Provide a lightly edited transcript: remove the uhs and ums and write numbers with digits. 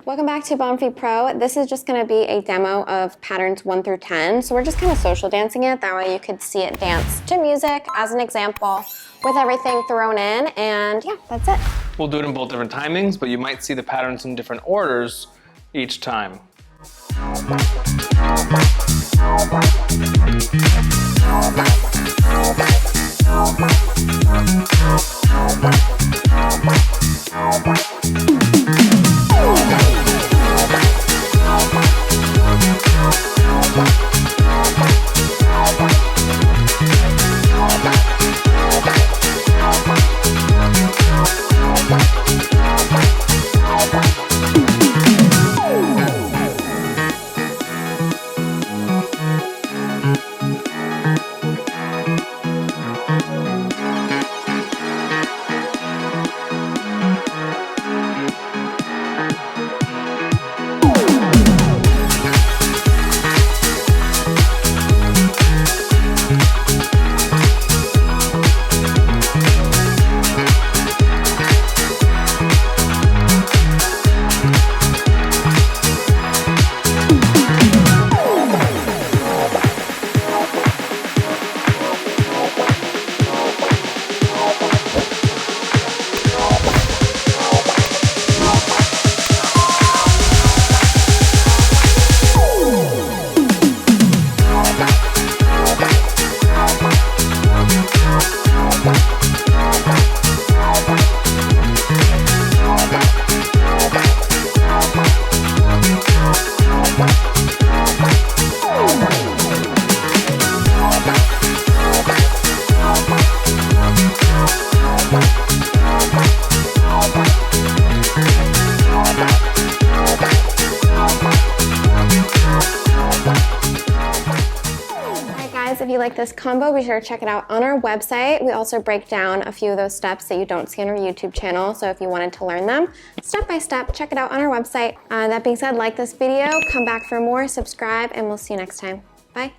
Welcome back to Ballroom Pro. This is just going to be a demo of patterns 1 through 10. So we're just kind of social dancing it. That way you could see it dance to music as an example with everything thrown in. And yeah, that's it. We'll do it in both different timings, but you might see the patterns in different orders each time. If you like this combo, be sure to check it out on our website. We also break down a few of those steps that you don't see on our YouTube channel. So if you wanted to learn them step by step, check it out on our website. That being said, like this video, come back for more, subscribe, and we'll see you next time. Bye.